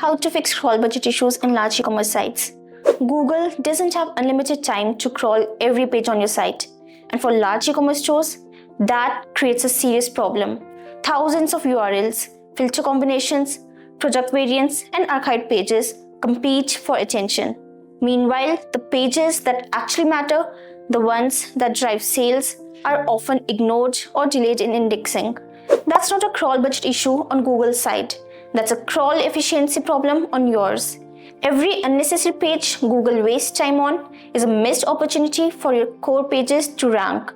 how to fix crawl budget issues in large e-commerce sites. Google doesn't have unlimited time to crawl every page on your site. And for large e-commerce stores, that creates a serious problem. Thousands of URLs, filter combinations, product variants, and archived pages compete for attention. Meanwhile, the pages that actually matter, the ones that drive sales, are often ignored or delayed in indexing. That's not a crawl budget issue on Google's side. That's a crawl efficiency problem on yours. Every unnecessary page Google wastes time on is a missed opportunity for your core pages to rank.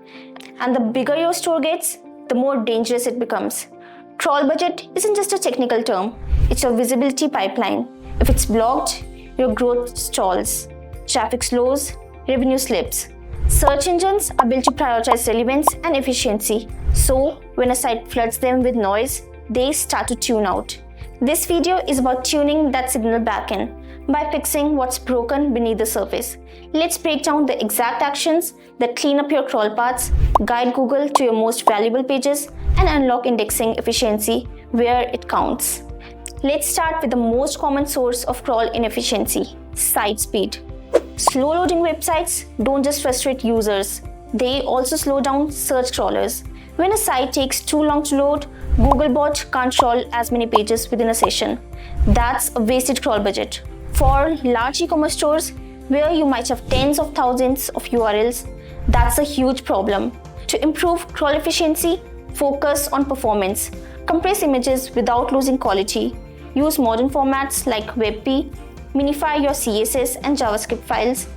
And the bigger your store gets, the more dangerous it becomes. Crawl budget isn't just a technical term, it's a visibility pipeline. If it's blocked, your growth stalls, traffic slows, revenue slips. Search engines are built to prioritize relevance and efficiency. So, when a site floods them with noise, they start to tune out. This video is about tuning that signal back in by fixing what's broken beneath the surface. Let's break down the exact actions that clean up your crawl paths, guide Google to your most valuable pages, and unlock indexing efficiency where it counts. Let's start with the most common source of crawl inefficiency: site speed. Slow loading websites don't just frustrate users, they also slow down search crawlers. When a site takes too long to load, Googlebot can't crawl as many pages within a session. That's a wasted crawl budget. For large e-commerce stores, where you might have tens of thousands of URLs, that's a huge problem. To improve crawl efficiency, focus on performance. Compress images without losing quality. Use modern formats like WebP. Minify your CSS and JavaScript files.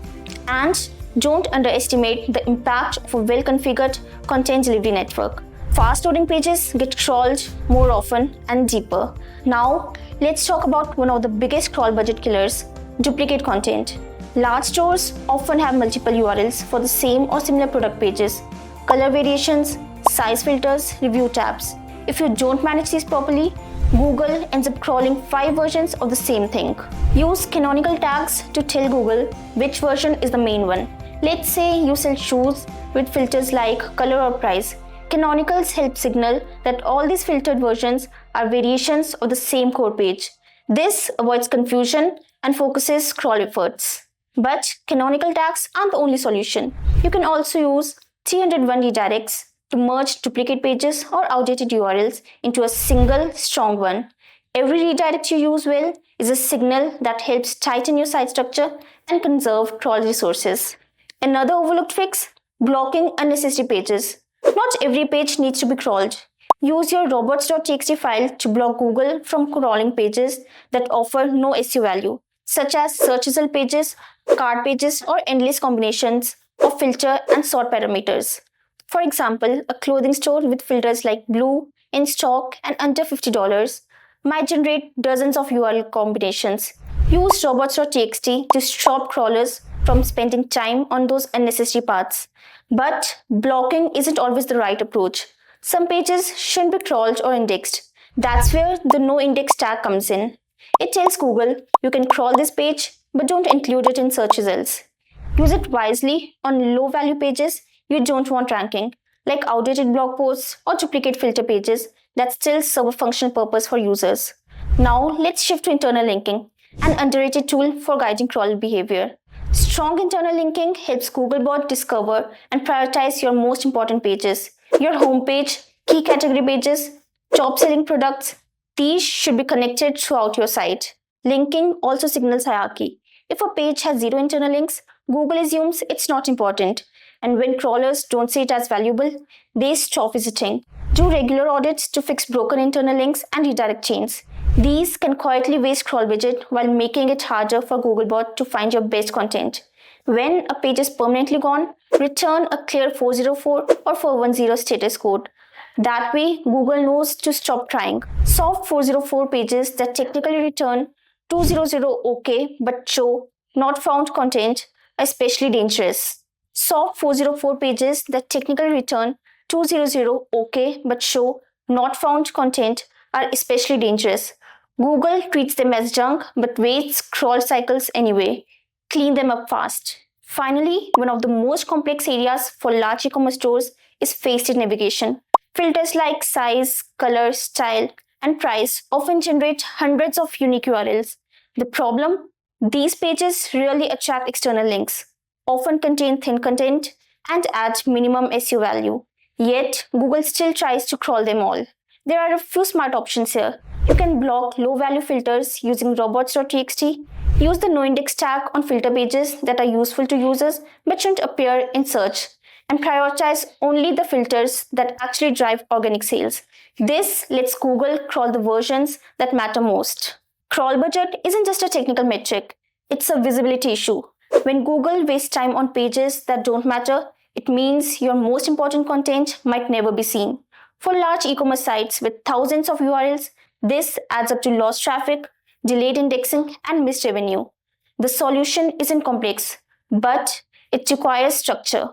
And don't underestimate the impact of a well-configured content delivery network. Fast-loading pages get crawled more often and deeper. Now, let's talk about one of the biggest crawl budget killers: duplicate content. Large stores often have multiple URLs for the same or similar product pages, color variations, size filters, review tabs. If you don't manage these properly, Google ends up crawling 5 versions of the same thing. Use canonical tags to tell Google which version is the main one. Let's say you sell shoes with filters like color or price. Canonicals help signal that all these filtered versions are variations of the same core page. This avoids confusion and focuses crawl efforts. But canonical tags aren't the only solution. You can also use 301 redirects to merge duplicate pages or outdated URLs into a single, strong one. Every redirect you use well is a signal that helps tighten your site structure and conserve crawl resources. Another overlooked fix: blocking unnecessary pages. Not every page needs to be crawled. Use your robots.txt file to block Google from crawling pages that offer no SEO value, such as search result pages, cart pages, or endless combinations of filter and sort parameters. For example, a clothing store with filters like blue, in stock, and under $50 might generate dozens of URL combinations. Use robots.txt to stop crawlers from spending time on those unnecessary paths. But blocking isn't always the right approach. Some pages shouldn't be crawled or indexed. That's where the no index tag comes in. It tells Google, you can crawl this page, but don't include it in search results. Use it wisely on low-value pages you don't want ranking, like outdated blog posts or duplicate filter pages that still serve a functional purpose for users. Now, let's shift to internal linking, an underrated tool for guiding crawl behavior. Strong internal linking helps Googlebot discover and prioritize your most important pages. Your homepage, key category pages, top-selling products, these should be connected throughout your site. Linking also signals hierarchy. If a page has 0 internal links, Google assumes it's not important. And when crawlers don't see it as valuable, they stop visiting. Do regular audits to fix broken internal links and redirect chains. These can quietly waste crawl budget while making it harder for Googlebot to find your best content. When a page is permanently gone, return a clear 404 or 410 status code. That way, Google knows to stop trying. Soft 404 pages that technically return 200 OK but show not found content are especially dangerous. Soft 404 pages that technically return 200 OK but show not found content are especially dangerous. Google treats them as junk but wastes crawl cycles anyway. Clean them up fast. Finally, one of the most complex areas for large e-commerce stores is faceted navigation. Filters like size, color, style and price often generate hundreds of unique URLs. The problem? These pages rarely attract external links, often contain thin content, and add minimum SEO value. Yet, Google still tries to crawl them all. There are a few smart options here. You can block low-value filters using robots.txt, use the noindex tag on filter pages that are useful to users but shouldn't appear in search, and prioritize only the filters that actually drive organic sales. This lets Google crawl the versions that matter most. Crawl budget isn't just a technical metric, it's a visibility issue. When Google wastes time on pages that don't matter, it means your most important content might never be seen. For large e-commerce sites with thousands of URLs, this adds up to lost traffic, delayed indexing, and missed revenue. The solution isn't complex, but it requires structure.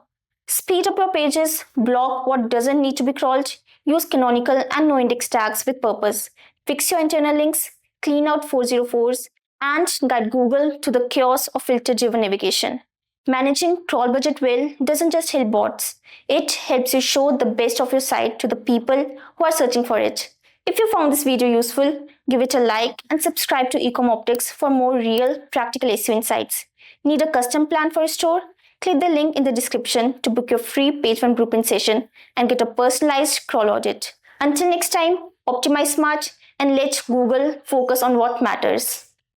Speed up your pages, block what doesn't need to be crawled, use canonical and noindex tags with purpose, fix your internal links, clean out 404s, and guide Google to the chaos of filter-driven navigation. Managing crawl budget well doesn't just help bots, it helps you show the best of your site to the people who are searching for it. If you found this video useful, give it a like and subscribe to ecommerceOptics for more real, practical SEO insights. Need a custom plan for your store? Click the link in the description to book your free page one blueprint session and get a personalized crawl audit. Until next time, optimize smart and let Google focus on what matters.